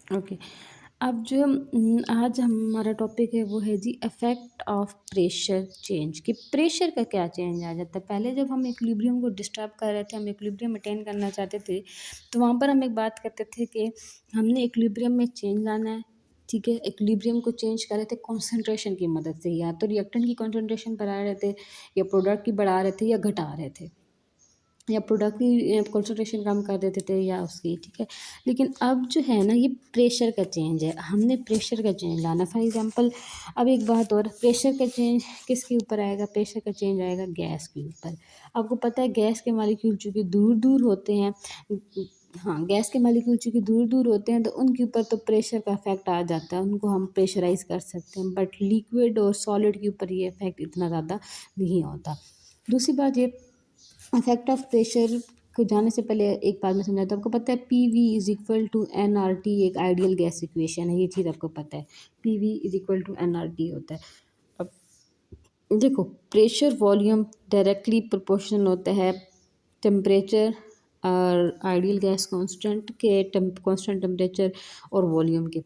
Okay. अब जो आज हमारा टॉपिक है वो है जी इफ़ेक्ट ऑफ प्रेशर चेंज, कि प्रेशर का क्या चेंज आ जाता है। पहले जब हम इक्विलिब्रियम को डिस्टर्ब कर रहे थे, हम इक्विलिब्रियम अटेन करना चाहते थे, तो वहाँ पर हम एक बात करते थे कि हमने इक्विलिब्रियम में चेंज लाना है। ठीक है, इक्विलिब्रियम को चेंज कर रहे थे कॉन्सेंट्रेशन की मदद से, या तो रिएक्टेंट की कॉन्सेंट्रेशन बढ़ा रहे थे, या प्रोडक्ट की बढ़ा रहे थे, या घटा रहे थे, या प्रोडक्ट की कंसंट्रेशन कम कर देते थे या उसकी। ठीक है, लेकिन अब जो है ना, ये प्रेशर का चेंज है, हमने प्रेशर का चेंज लाना। फॉर एग्जांपल, अब एक बात और, प्रेशर का चेंज किसके ऊपर आएगा? प्रेशर का चेंज आएगा गैस के ऊपर। आपको पता है गैस के मॉलिक्यूल चूँकि दूर दूर होते हैं, हाँ, गैस के मॉलिक्यूल चूँकि दूर दूर होते हैं, तो उनके ऊपर तो प्रेशर का इफेक्ट आ जाता है, उनको हम प्रेशराइज कर सकते हैं, बट लिक्विड और सॉलिड के ऊपर ये इफेक्ट इतना ज़्यादा नहीं होता। दूसरी बात, ये इफेक्ट ऑफ प्रेशर को जानने से पहले एक बात मैं समझाता हूँ। आपको पता है P V is equal to N R T एक आइडियल गैस इक्वेशन है, ये चीज़ आपको पता है, P V is equal to N R T होता है। अब देखो, प्रेशर वॉल्यूम डायरेक्टली प्रोपोर्शनल होता है टेम्परेचर और आइडियल गैस कांस्टेंट के कांस्टेंट टेम्परेचर और वॉल्यूम के।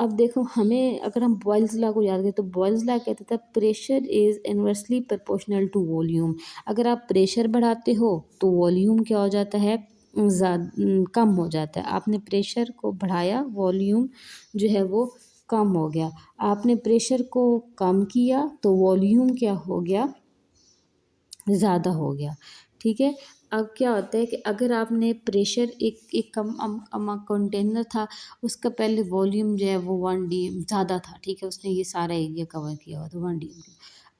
अब देखो, हमें अगर हम बॉयल्स लॉ को याद करें, तो बॉयल्स लॉ कहता था pressure is inversely proportional to volume. अगर आप प्रेशर बढ़ाते हो तो वॉल्यूम क्या हो जाता है? कम हो जाता है। आपने प्रेशर को बढ़ाया, वॉल्यूम जो है वो कम हो गया। आपने प्रेशर को कम किया तो वॉल्यूम क्या हो गया? ज़्यादा हो गया। ठीक है, अब क्या होता है कि अगर आपने प्रेशर एक एक कम कंटेनर था, उसका पहले वॉल्यूम जो है वो 1 डी ज़्यादा था। ठीक है, उसने ये सारा एरिया कवर किया हुआ था 1 डी।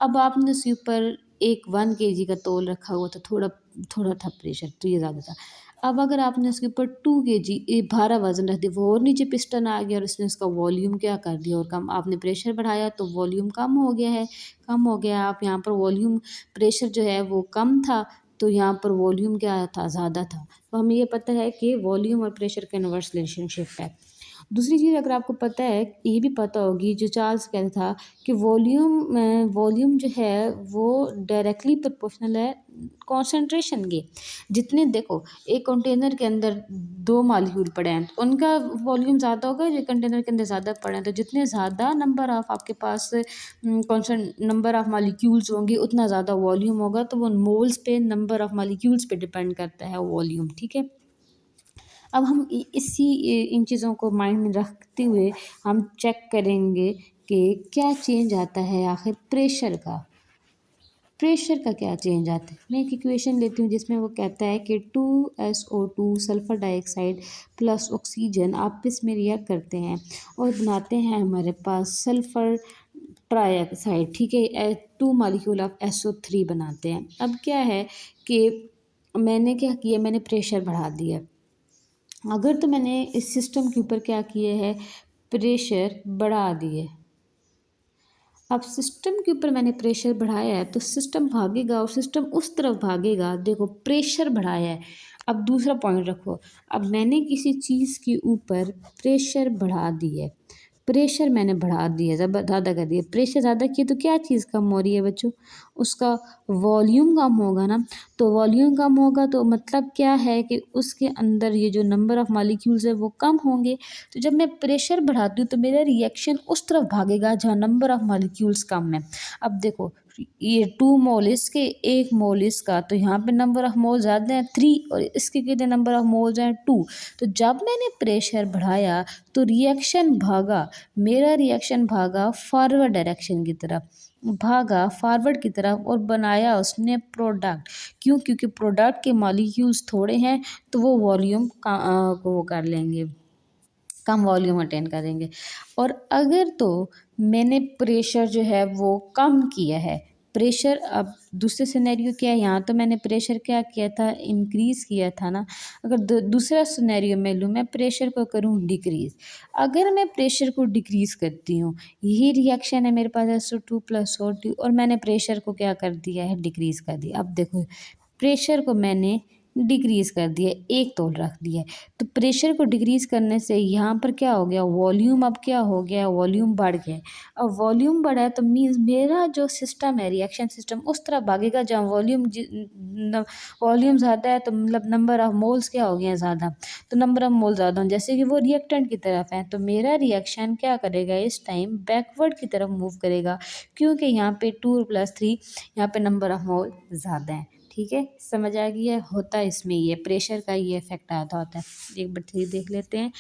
अब आपने उसके ऊपर एक 1 केजी का तौल रखा हुआ था, थोड़ा थोड़ा था प्रेशर, तो ये ज़्यादा था। अब अगर आपने उसके ऊपर 2 केजी भारा वजन रख दिया, वो और नीचे पिस्टन आ गया और उसने उसका वॉल्यूम क्या कर दिया और कम। आपने प्रेशर बढ़ाया तो वॉल्यूम कम हो गया है, कम हो गया। आप यहाँ पर वॉल्यूम, प्रेशर जो है वो कम था, तो यहाँ पर वॉल्यूम क्या था? ज़्यादा था। तो हमें ये पता है कि वॉल्यूम और प्रेशर का इनवर्स रिलेशनशिप है। दूसरी चीज़, अगर आपको पता है, ये भी पता होगी, जो चार्ल्स कहता था कि वॉल्यूम जो है वो डायरेक्टली प्रोपोर्शनल है कॉन्सेंट्रेशन के। जितने देखो, एक कंटेनर के अंदर 2 मॉलिक्यूल पड़े हैं, तो उनका वॉल्यूम ज़्यादा होगा, जो कंटेनर के अंदर ज़्यादा पड़े हैं। तो जितने ज़्यादा नंबर ऑफ़ आपके पास कॉन्स्टेंट नंबर ऑफ़ मॉलिक्यूल्स होंगे, उतना ज़्यादा वॉल्यूम होगा। तो वो मोल्स पे, नंबर ऑफ़ मॉलिक्यूल्स पे डिपेंड करता है वॉल्यूम। ठीक है? अब हम इन चीज़ों को माइंड में रखते हुए हम चेक करेंगे कि क्या चेंज आता है आखिर प्रेशर का। प्रेशर का क्या चेंज आता है? मैं एक इक्वेशन लेती हूँ जिसमें वो कहता है कि 2SO2 sulphur dioxide plus oxygen आपस में रिएक्ट करते हैं और बनाते हैं हमारे पास सल्फ़र ट्राइऑक्साइड। ठीक है, 2 मॉलिक्यूल ऑफ SO3 बनाते हैं। अब क्या है कि मैंने क्या किया, मैंने प्रेशर बढ़ा दिया। अगर तो मैंने इस सिस्टम के ऊपर क्या किए है, प्रेशर बढ़ा दिए। अब सिस्टम के ऊपर मैंने प्रेशर बढ़ाया है, तो सिस्टम भागेगा और सिस्टम उस तरफ भागेगा। देखो, प्रेशर बढ़ाया है। अब दूसरा पॉइंट रखो, अब मैंने किसी चीज़ के ऊपर प्रेशर बढ़ा दिया, प्रेशर मैंने बढ़ा दिया, ज़्यादा कर दिया, प्रेशर ज़्यादा किया, तो क्या चीज़ कम हो रही है बच्चों? उसका वॉल्यूम कम होगा ना। तो वॉल्यूम कम होगा तो मतलब क्या है कि उसके अंदर ये जो नंबर ऑफ़ मॉलिक्यूल्स है वो कम होंगे। तो जब मैं प्रेशर बढ़ाती हूँ तो मेरा रिएक्शन उस तरफ भागेगा जहाँ नंबर ऑफ़ मॉलिक्यूल्स कम है। अब देखो, ये 2 मोल इसके, 1 मोल इसका, तो यहाँ पे नंबर ऑफ़ मोल ज़्यादा है 3 और इसके कितने नंबर ऑफ़ मोल्स हैं 2। तो जब मैंने प्रेशर बढ़ाया तो रिएक्शन भागा, मेरा रिएक्शन भागा फॉरवर्ड डायरेक्शन की तरफ, भागा फॉरवर्ड की तरफ और बनाया उसने प्रोडक्ट। क्यों? क्योंकि प्रोडक्ट के मॉलिक्यूल्स थोड़े हैं, तो वो वॉल्यूम का वो कर लेंगे, कम वॉल्यूम अटेन करेंगे। और अगर तो मैंने प्रेशर जो है वो कम किया है, प्रेशर, अब दूसरे सिनेरियो क्या है, यहाँ तो मैंने प्रेशर क्या किया था, इंक्रीज़ किया था ना। अगर दूसरा सिनेरियो में लूँ, मैं प्रेशर को करूँ डिक्रीज़। अगर मैं प्रेशर को डिक्रीज़ करती हूँ, यही रिएक्शन है मेरे पास SO2 प्लस O2, और मैंने प्रेशर को क्या कर दिया है, डिक्रीज़ कर दिया। अब देखो, प्रेशर को मैंने डिक्रीज़ कर दिया, एक तोल रख दिया है। तो प्रेशर को डिक्रीज़ करने से यहाँ पर क्या हो गया, वॉल्यूम अब क्या हो गया, वॉल्यूम बढ़ गया है। अब वॉल्यूम बढ़ा है तो मीन्स मेरा जो सिस्टम है, रिएक्शन सिस्टम, उस तरफ भागेगा जहाँ वॉल्यूम ज़्यादा है, तो मतलब नंबर ऑफ मोल्स क्या हो गए हैं, ज़्यादा। तो नंबर ऑफ मोल ज़्यादा हो, जैसे कि वो रिएक्टेंट की तरफ है, तो मेरा रिएक्शन क्या करेगा, इस टाइम बैकवर्ड की तरफ मूव करेगा, क्योंकि यहाँ पे 2+3, यहाँ पे नंबर ऑफ मोल ज़्यादा है। ठीक है, समझ आ गई है। होता है इसमें ये प्रेशर का ये इफेक्ट आता होता है। एक बार फिर देख लेते हैं।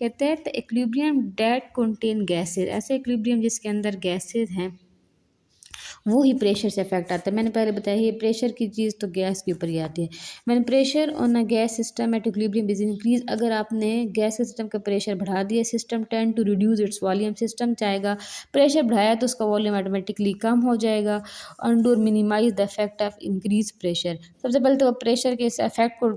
कहते हैं the equilibrium that contain gases, ऐसे इक्विलिब्रियम जिसके अंदर गैसेज हैं वो ही प्रेशर से इफेक्ट आता है। मैंने पहले बताया ये प्रेशर की चीज़ तो गैस के ऊपर ही आती है। मैंने pressure on a gas system at equilibrium is increase, अगर आपने गैस सिस्टम का प्रेशर बढ़ा दिया, system tend to reduce its volume, system चाहेगा प्रेशर बढ़ाया तो उसका वॉल्यूम ऑटोमेटिकली कम हो जाएगा। In order minimize the effect of increase pressure, सबसे पहले तो प्रेशर के इस इफेक्ट को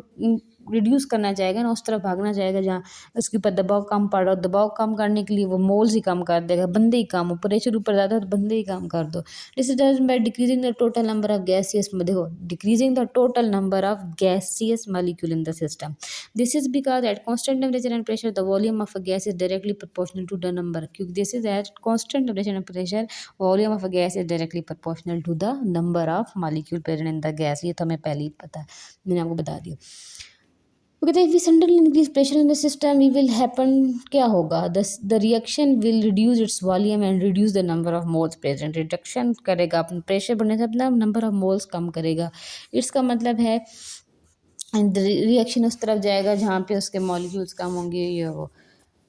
रिड्यूस करना चाहेगा ना, उस तरफ भागना चाहेगा जहाँ उसके ऊपर दबाव कम पड़ रहा हो। दबाव कम करने के लिए वो मोल्स ही कम कर देगा, बंदे ही कम हो, प्रेशर ऊपर ज़्यादा है तो बंदे ही कम कर दो। This is done by decreasing the total number of gaseous, देखो decreasing the total number of gaseous molecule in the system. This is because at constant temperature and pressure the volume of a gas is directly proportional to the number, क्योंकि this is at constant temperature and pressure volume of a gas is directly proportional to the number of molecule present in the gas. ये तो हमें पहले ही पता है, मैंने आपको बता दिया। वो कहते हैं we suddenly increase pressure in the system we will happen, क्या होगा, the reaction will reduce its volume and reduce the number of moles present. Reduction करेगा, अपना प्रेशर बढ़ने से अपना नंबर ऑफ मोल्स कम करेगा। इसका मतलब है रिएक्शन उस तरफ जाएगा जहाँ पे उसके मॉलिक्यूल्स कम होंगे, ये वो।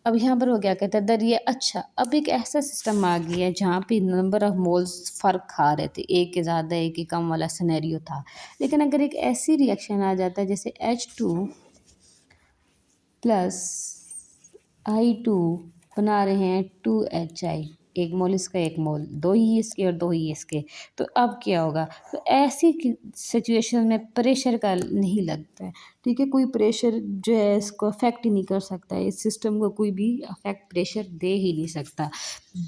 अब यहाँ पर वो क्या कहता है दरिए, अच्छा अब एक ऐसा सिस्टम आ गया है जहाँ पे नंबर ऑफ मोल्स फ़र्क खा रहे थे, एक के ज़्यादा एक के कम वाला सिनेरियो था। लेकिन अगर एक ऐसी रिएक्शन आ जाता है जैसे H2+I2 बना रहे हैं 2HI, एक मोल इसका एक मोल, दो ही इसके और दो ही इसके, तो अब क्या होगा, तो ऐसी सिचुएशन में प्रेशर का नहीं लगता है। ठीक है, कोई प्रेशर जो है इसको अफेक्ट ही नहीं कर सकता है, इस सिस्टम को कोई भी अफेक्ट प्रेशर दे ही नहीं सकता।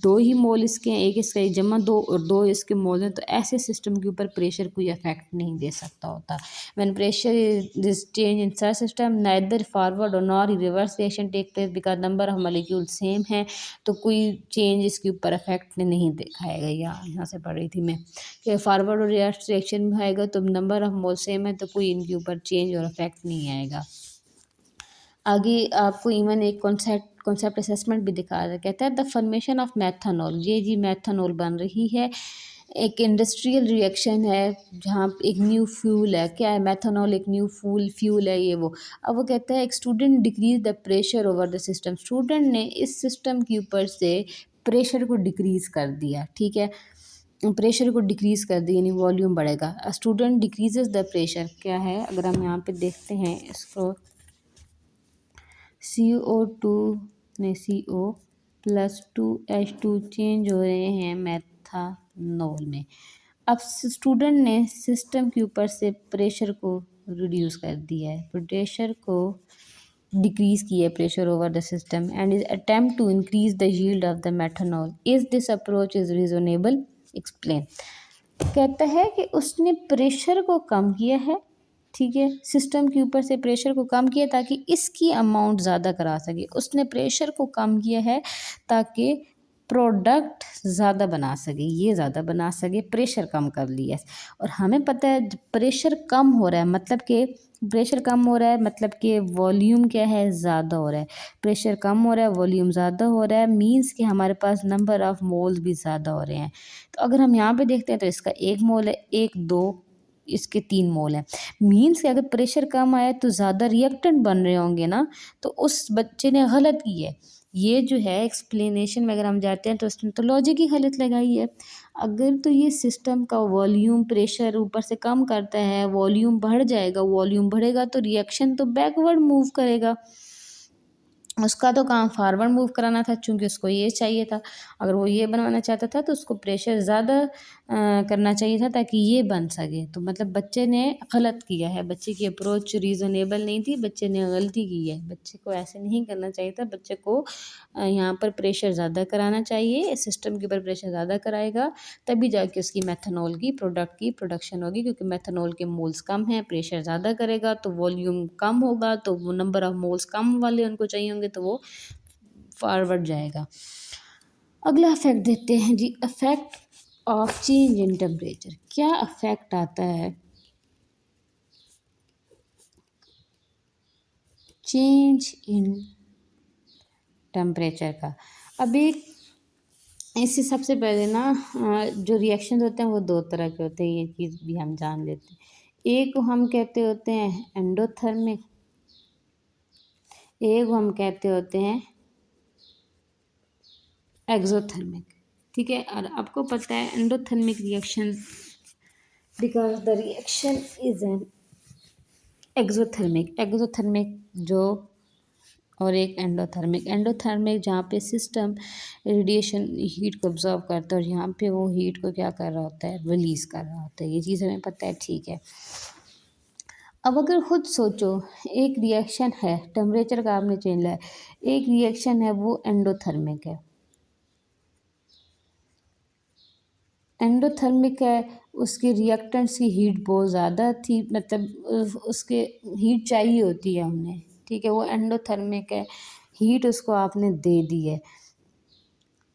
दो ही मोल इसके हैं, एक इसका एक जमा दो और दो इसके मोल हैं, तो ऐसे सिस्टम के ऊपर प्रेशर कोई अफेक्ट नहीं दे सकता होता। When pressure is change in such system neither forward और nor reverse reaction take place because number of molecule same है, तो कोई चेंज इसके ऊपर अफेक्ट नहीं दिखाएगा। यहाँ से पढ़ रही थी मैं कि फॉरवर्ड और रिवर्स रिएक्शन में आएगा तो नंबर ऑफ मोल सेम है, तो कोई इनके ऊपर चेंज और अफेक्ट नहीं आएगा। आगे आपको इवन एक कॉन्सेप्ट असेसमेंट भी दिखा रहा है। कहता है द फॉर्मेशन ऑफ मैथनॉल, ये जी मैथनॉल बन रही है, एक इंडस्ट्रियल रिएक्शन है जहाँ एक न्यू फ्यूल है। क्या है, मैथनॉल एक न्यू फ्यूल है ये वो। अब वो कहता है एक student decrease the pressure over the system, student ने इस सिस्टम के ऊपर से प्रेशर को डिक्रीज कर दिया। ठीक है, प्रेशर को डिक्रीज कर दिया यानी वॉल्यूम बढ़ेगा। स्टूडेंट डिक्रीजेज द प्रेशर, क्या है अगर हम यहाँ पे देखते हैं इसको, CO2 में CO+2H2 चेंज हो रहे हैं मैथनॉल में। अब स्टूडेंट ने सिस्टम के ऊपर से प्रेशर को रिड्यूस कर दिया है, प्रेशर को डिक्रीज किया है, pressure over the system and is attempt to increase the yield of the methanol. Is this approach is reasonable, explain. कहता है कि उसने प्रेशर को कम किया है, ठीक है, सिस्टम के ऊपर से प्रेशर को कम किया ताकि इसकी अमाउंट ज़्यादा करा सके। उसने प्रेशर को कम किया है ताकि प्रोडक्ट ज़्यादा बना सके, ये ज़्यादा बना सके, प्रेशर कम कर लिया। और हमें पता है प्रेशर कम हो रहा है मतलब कि प्रेशर कम हो रहा है मतलब कि वॉल्यूम क्या है, ज़्यादा हो रहा है। प्रेशर कम हो रहा है, वॉल्यूम ज़्यादा हो रहा है, मीन्स कि हमारे पास नंबर ऑफ़ मोल्स भी ज़्यादा हो रहे हैं। तो अगर हम यहाँ पे देखते हैं तो इसका एक मोल है, एक दो इसके 3 मोल हैं, मीन्स कि अगर प्रेशर कम आया तो ज़्यादा रिएक्टेंट बन रहे होंगे ना, तो उस बच्चे ने गलत की है। ये जो है एक्सप्लेनेशन में अगर हम जाते हैं तो इसने तो लॉजिक ही गलत लगाई है। अगर तो ये सिस्टम का वॉल्यूम प्रेशर ऊपर से कम करता है, वॉल्यूम बढ़ जाएगा, वॉल्यूम बढ़ेगा तो रिएक्शन तो बैकवर्ड मूव करेगा। उसका तो काम फॉरवर्ड मूव कराना था, चूँकि उसको ये चाहिए था। अगर वो ये बनवाना चाहता था तो उसको प्रेशर ज़्यादा करना चाहिए था ताकि ये बन सके। तो मतलब बच्चे ने गलत किया है, बच्चे की अप्रोच रीज़नेबल नहीं थी, बच्चे ने गलती की है। बच्चे को ऐसे नहीं करना चाहिए था, बच्चे को यहाँ पर प्रेशर ज़्यादा कराना चाहिए, सिस्टम के ऊपर प्रेशर ज़्यादा कराएगा तभी जाके उसकी मेथनॉल की प्रोडक्ट की प्रोडक्शन होगी, क्योंकि मेथनॉल के मोल्स कम हैं, प्रेशर ज़्यादा करेगा तो वॉल्यूम कम होगा, तो वो नंबर ऑफ मोल्स कम वाले उनको चाहिए होंगे तो वो फॉरवर्ड जाएगा। अगला इफेक्ट देखते हैं जी, effect of change in temperature. क्या इफेक्ट आता है चेंज इन टेम्परेचर का? अभी इससे सबसे पहले ना जो रिएक्शन होते हैं वो दो तरह के होते हैं, ये चीज़ भी हम जान लेते हैं। एक को हम कहते होते हैं एंडोथर्मिक, एक को हम कहते होते हैं एक्सोथर्मिक। ठीक है, और आपको पता है endothermic reaction because the reaction is an exothermic जो, और एक एंडोथर्मिक। एंडोथर्मिक जहाँ पे सिस्टम रेडिएशन हीट को ऑब्जॉर्व करता है और यहाँ पे वो हीट को क्या कर रहा होता है, रिलीज़ कर रहा होता है। ये चीज़ हमें पता है, ठीक है। अब अगर खुद सोचो, एक रिएक्शन है, टेम्परेचर का आपने चेंज लाया, एक रिएक्शन है वो एंडोथर्मिक है, एंडोथर्मिक है, उसके रिएक्टेंट्स की हीट बहुत ज़्यादा थी, मतलब उसके हीट चाहिए होती है हमें, ठीक है। वो एंडोथर्मिक है, हीट उसको आपने दे दी है,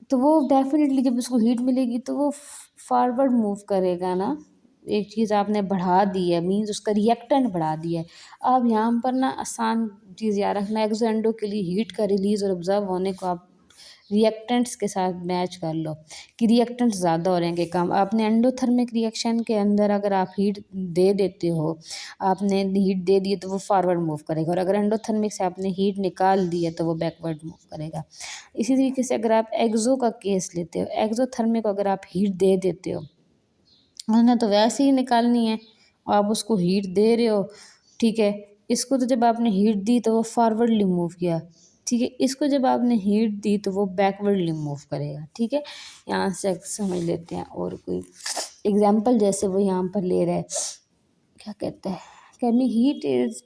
तो वो डेफिनेटली जब उसको हीट मिलेगी तो वो फॉरवर्ड मूव करेगा ना। एक चीज़ आपने बढ़ा दी है, मीन्स उसका रिएक्टेंट बढ़ा दिया है। अब यहाँ पर ना आसान चीज़ याद रखना, एक्सो एंडो के लिए हीट का रिलीज़ और ऑब्जर्व होने को आप रिएक्टेंट्स के साथ मैच कर लो कि रिएक्टेंट्स ज़्यादा हो रहे हैं कि कम। आपने एंडोथर्मिक रिएक्शन के अंदर अगर आप हीट दे देते हो, आपने हीट दे दी तो वो फॉरवर्ड मूव करेगा, और अगर एंडोथर्मिक से आपने हीट निकाल दी है तो वो बैकवर्ड मूव करेगा। इसी तरीके से अगर आप एक्सो का केस लेते हो, एक्सोथर्मिक को अगर आप हीट दे देते हो, उन्हें तो वैसे ही निकालनी है, आप उसको हीट दे रहे हो, ठीक है। इसको तो जब आपने हीट दी तो वो फॉरवर्डली मूव किया, ठीक है। इसको जब आपने हीट दी तो वो बैकवर्डली मूव करेगा, ठीक है। यहाँ से समझ लेते हैं, और कोई एग्जाम्पल जैसे वो यहाँ पर ले रहा है, क्या कहता है, कैमी heat is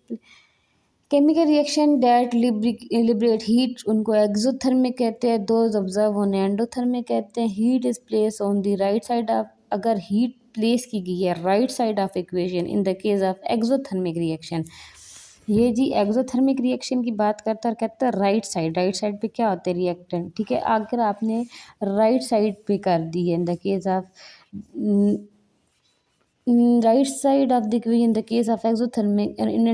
chemical reaction that liberate heat, उनको एक्सोथर्मिक कहते हैं। दोज ऑब्जर्व होने एंडोथर्मिक कहते हैं। Heat is place on the right side of, अगर हीट प्लेस की गई है right side of equation in the case of exothermic reaction. ये जी एक्सोथर्मिक रिएक्शन की बात करता है और कहता है राइट साइड पे क्या होते हैं रिएक्टेंट, ठीक है। अगर आपने राइट साइड पे कर दी है इन the case of right side of the equation in the case of exothermic, and in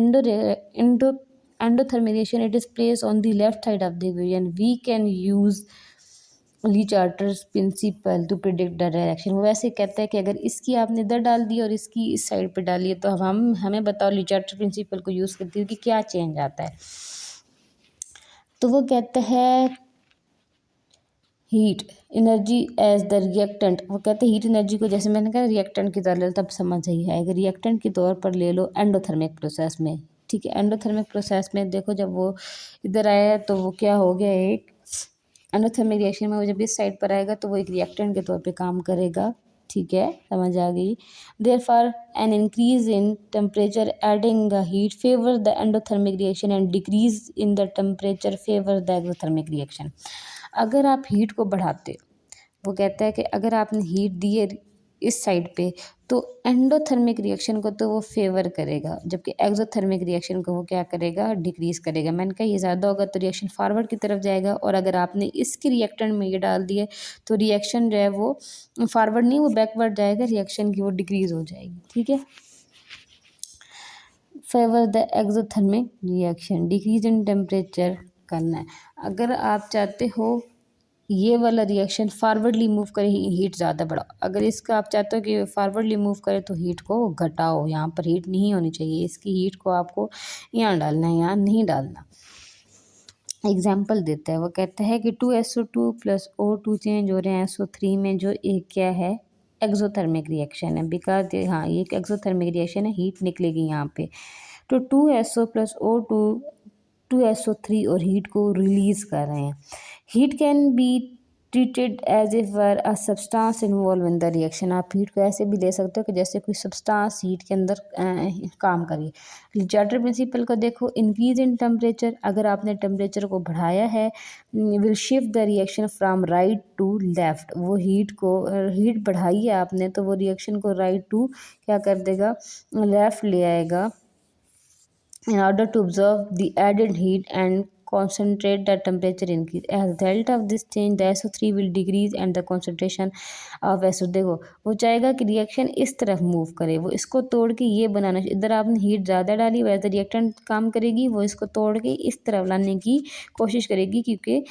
endothermic reaction it is placed on the left side of the equation. We can use Le Chatelier's principle to predict the direction. वो वैसे कहता है कि अगर इसकी आपने इधर डाल दी और इसकी इस साइड पे डाली है तो हमें बताओ ली चार्टर प्रिंसिपल को यूज़ करती है कि क्या चेंज आता है। तो वो कहता है heat energy as the reactant, वो कहते हैं हीट एनर्जी को, जैसे मैंने कहा रिएक्टेंट की तरह, तब समझ ही आएगा। रिएक्टेंट के तौर पर ले लो एंडोथर्मिक प्रोसेस में, ठीक है। एंडोथर्मिक प्रोसेस में देखो, जब वो इधर आया तो वो क्या हो गया, एक एंडोथर्मिक रिएक्शन में वो जब इस साइड पर आएगा तो वो एक रिएक्टेंट के तौर पे काम करेगा, ठीक है, समझ आ गई। Therefore an increase in temperature adding the heat favour the endothermic reaction and decrease in the temperature favour the exothermic reaction. अगर आप हीट को बढ़ाते, वो कहता है कि अगर आपने हीट दी है इस साइड पे तो एंडोथर्मिक रिएक्शन को तो वो फेवर करेगा, जबकि एक्सोथर्मिक रिएक्शन को वो क्या करेगा, डिक्रीज करेगा। मैंने कहा ये ज़्यादा होगा तो रिएक्शन फॉरवर्ड की तरफ जाएगा, और अगर आपने इसके रिएक्टेंट में ये डाल दिए तो रिएक्शन जो है वो फॉरवर्ड नहीं, वो बैकवर्ड जाएगा, रिएक्शन की वो डिक्रीज हो जाएगी, ठीक है। Favour the exothermic reaction, decrease in temperature करना है। अगर आप चाहते हो ये वाला रिएक्शन फॉरवर्डली मूव करे, हीट ज़्यादा बढ़ाओ। अगर इसका आप चाहते हो कि फॉरवर्डली मूव करे तो हीट को घटाओ, यहाँ पर हीट नहीं होनी चाहिए, इसकी हीट को आपको यहाँ डालना है, यहाँ नहीं डालना। एग्जाम्पल देता है, वो कहता है कि 2SO2 + O2 चेंज हो रहे हैं SO3 में, जो एक क्या है, एक्सोथर्मिक रिएक्शन है। बिकॉज हाँ ये एक एक्सोथर्मिक रिएक्शन है, हीट निकलेगी यहाँ पे। तो 2SO + O2 H2SO3 और हीट को रिलीज कर रहे हैं। Heat can be treated as if were a substance involve in the reaction. आप हीट को ऐसे भी ले सकते हो कि जैसे कोई सब्सटेंस हीट के अंदर काम करिए। लिचार्टर प्रिंसिपल को देखो, इंक्रीज इन टेम्परेचर, अगर आपने टेम्परेचर को बढ़ाया है, will shift the reaction from right to left. वो हीट बढ़ाई है आपने तो वो रिएक्शन को राइट टू क्या कर देगा, लेफ्ट ले आएगा, in order to absorb the added heat and concentrate the temperature increase. As a result of this change, the SO3 will decrease and the concentration of SO। देखो वो चाहेगा कि रिएक्शन इस तरफ मूव करे, वो इसको तोड़ के ये बनाना, इधर आपने हीट ज़्यादा डाली वैसे रिएक्टेंट काम करेगी, वो इसको तोड़ के इस तरफ लाने की कोशिश करेगी, क्योंकि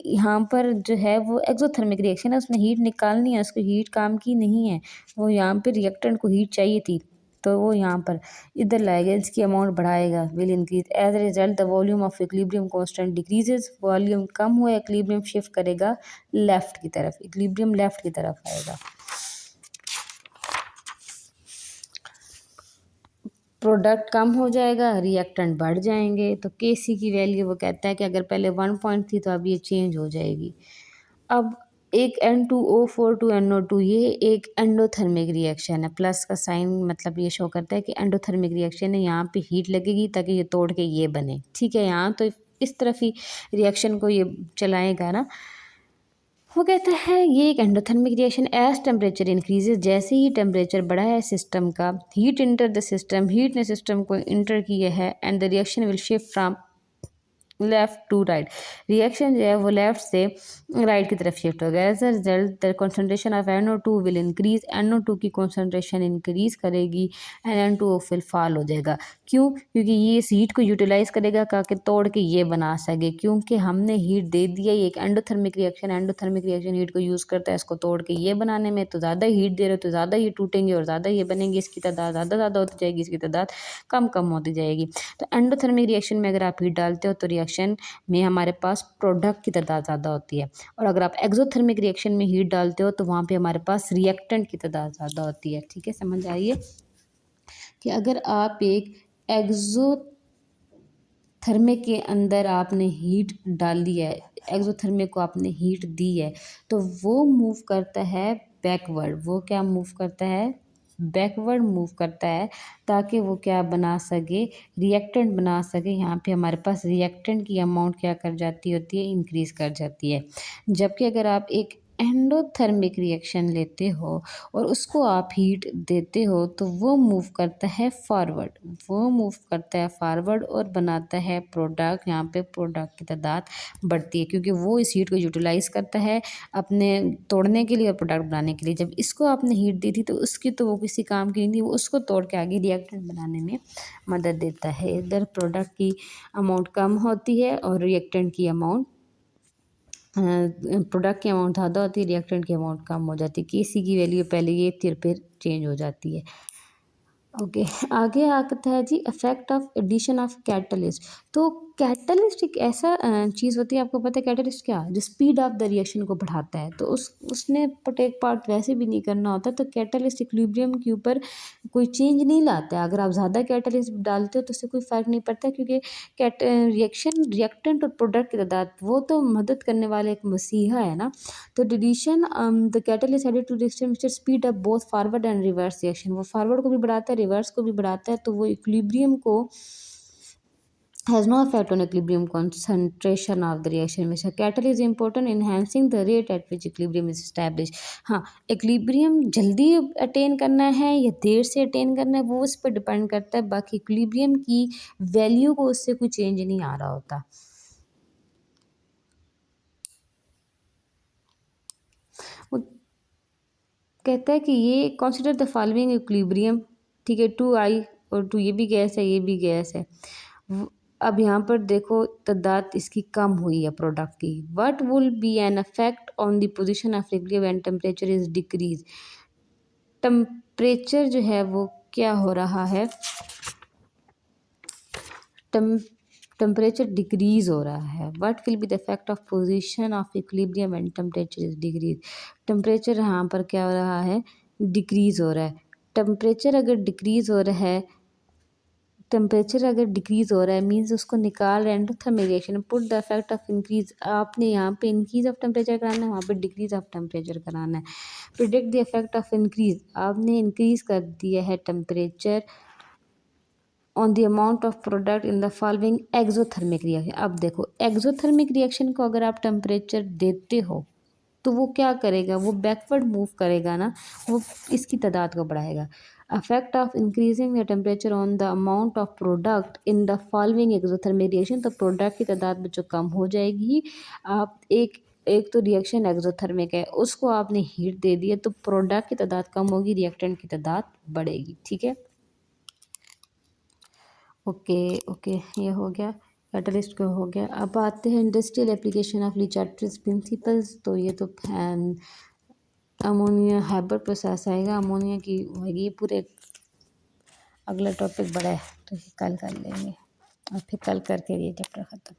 यहाँ पर जो है वो एक्सोथर्मिक रिएक्शन है, उसने हीट निकालनी है, उसको हीट काम की नहीं है, वो यहाँ पर रिएक्टेंट को हीट चाहिए थी तो वो यहाँ पर इधर लाएगा, इसकी अमाउंट बढ़ाएगा, will increase. As a result the volume of equilibrium constant decreases. Volume कम हुआ, इक्विलिब्रियम शिफ्ट करेगा लेफ्ट की तरफ, इक्विलिब्रियम लेफ्ट की तरफ आएगा। प्रोडक्ट कम हो जाएगा, रिएक्टेंट बढ़ जाएंगे। तो Kc की वैल्यू वो कहता है कि अगर पहले 1 पॉइंट थी तो अब ये चेंज हो जाएगी। अब एक N2O4 टू NO2, ये एक एंडोथर्मिक रिएक्शन है, प्लस का साइन मतलब ये शो करता है कि एंडोथर्मिक रिएक्शन है, यहाँ पे हीट लगेगी ताकि ये तोड़ के ये बने। ठीक है, यहाँ तो इस तरफ ही रिएक्शन को ये चलाएगा ना। वो कहता है ये एक endothermic reaction, as temperature increases, जैसे ही टेम्परेचर बढ़ा है सिस्टम का, heat enter the system, heat ने सिस्टम को इंटर किया है, and the reaction will shift from left to right. Reaction जो है वो लेफ्ट से राइट की तरफ शिफ्ट हो गया। As a result the concentration of NO2 will increase, NO2 की कॉन्सेंट्रेशन इंक्रीज करेगी एंड N2O फिर फॉल हो जाएगा। क्यों? क्योंकि ये इस हीट को यूटिलाइज करेगा ताकि तोड़ के ये बना सके, क्योंकि हमने हीट दे दिया। ये एक endothermic reaction, endothermic reaction heat को यूज़ करता है इसको तोड़ के ये बनाने में, तो ज़्यादा हीट दे रहे हो तो ज़्यादा ये टूटेंगे और ज़्यादा ये बनेंगे, इसकी तादाद ज़्यादा होती जाएगी, इसकी तादाद कम होती जाएगी। तो एंडोथर्मिक रिएक्शन में अगर आप हीट डालते हो तो रिएक्शन में हमारे पास प्रोडक्ट की तादाद ज़्यादा होती है, और अगर आप एक्सोथर्मिक रिएक्शन में हीट डालते हो तो वहाँ पे हमारे पास रिएक्टेंट की तादाद ज़्यादा होती है। ठीक है, समझ आइए कि अगर आप एक एक्सोथर्मिक के अंदर आपने हीट डाली है, एक्सोथर्मिक को आपने हीट दी है, तो वो मूव करता है बैकवर्ड। वो क्या मूव करता है? बैकवर्ड मूव करता है, ताकि वो क्या बना सके, रिएक्टेंट बना सके। यहाँ पे हमारे पास रिएक्टेंट की अमाउंट क्या कर जाती होती है, इंक्रीज कर जाती है। जबकि अगर आप एक एंडोथर्मिक रिएक्शन लेते हो और उसको आप हीट देते हो तो वो मूव करता है फॉरवर्ड, वो मूव करता है फॉरवर्ड और बनाता है प्रोडक्ट। यहाँ पे प्रोडक्ट की तादाद बढ़ती है, क्योंकि वो इस हीट को यूटिलाइज करता है अपने तोड़ने के लिए और प्रोडक्ट बनाने के लिए। जब इसको आपने हीट दी थी तो उसकी तो वो किसी काम की नहीं थी, वो उसको तोड़ के आगे रिएक्टेंट बनाने में मदद देता है। इधर प्रोडक्ट की अमाउंट कम होती है और रिएक्टेंट की अमाउंट, प्रोडक्ट की अमाउंट ज़्यादा होती है, रिएक्टेंट की अमाउंट कम हो जाती है। Kc की वैल्यू पहले ये थी फिर चेंज हो जाती है। ओके, आगे आता है जी effect of addition of catalyst. तो कैटलिस्ट एक ऐसा चीज़ होती है, आपको पता है कैटलिस्ट क्या, जो स्पीड ऑफ द रिएक्शन को बढ़ाता है। तो उसने टेक पार्ट वैसे भी नहीं करना होता, तो कैटलिस्ट इक्विलिब्रियम के ऊपर कोई चेंज नहीं लाता है। अगर आप ज़्यादा कैटलिस्ट डालते हो तो उससे कोई फ़र्क नहीं पड़ता, क्योंकि रिएक्टेंट और प्रोडक्ट की तादाद वो तो मदद करने वाले एक मसीहा है ना। तो addition the catalyst added to reaction which speed up both forward and reverse reaction. वो फॉरवर्ड को भी बढ़ाता है, रिवर्स को भी बढ़ाता है, तो वो इक्विलिब्रियम को has no effect on equilibrium concentration of the reaction which a catalyst is important in enhancing the rate at which equilibrium is established। हाँ, equilibrium जल्दी अटेन करना है या देर से अटेन करना है वो उस पर डिपेंड करता है, बाकी equilibrium की वैल्यू को उससे कोई चेंज नहीं आ रहा होता। वो कहता है कि ये कंसिडर द फॉलोइंग इक्विलिब्रियम, ठीक है, 2I और 2 ये भी गैस है, ये भी गैस है। अब यहाँ पर देखो तादाद इसकी कम हुई है प्रोडक्ट की। What will be an effect on the position of equilibrium when temperature is decrease. Temperature जो है वो क्या हो रहा है, टेम्परेचर डिक्रीज हो रहा है। What will be the effect of position of equilibrium when temperature is decrease. Temperature यहाँ पर क्या हो रहा है, डिक्रीज हो रहा है। टेम्परेचर अगर डिक्रीज हो रहा है टेम्परेचर अगर डिक्रीज़ हो रहा है मीन्स उसको निकाल रहे हैं endothermic reaction. Put the effect of increase, आपने यहाँ पे इंक्रीज ऑफ टेम्परेचर कराना है, वहाँ पे डिक्रीज ऑफ टेम्परेचर कराना है। Predict the effect of increase, आपने इंक्रीज कर दिया है temperature on the amount of product in the following exothermic reaction. अब देखो एक्सोथर्मिक रिएक्शन को अगर आप टेम्परेचर देते हो तो वो क्या करेगा, वो बैकवर्ड मूव करेगा ना, वो इसकी तादाद को बढ़ाएगा। Affect of increasing the temperature on the amount of product in the following exothermic reaction, तो प्रोडक्ट की तादाद में जो कम हो जाएगी। आप एक एक तो रिएक्शन एक्सोथर्मिक है, उसको आपने हीट दे दिया तो प्रोडक्ट की तादाद कम होगी, रिएक्टेंट की तादाद बढ़ेगी। ठीक है, ओके ओके, ये हो गया कैटलिस्ट का हो गया। अब आते हैं industrial application of Le Chatelier's principles. तो ये तो फैन अमोनिया हाइबर प्रोसेस आएगा, अमोनिया की होगी। ये पूरे अगला टॉपिक बड़ा है तो ये कल कर लेंगे और फिर कल करके ये चैप्टर ख़त्म।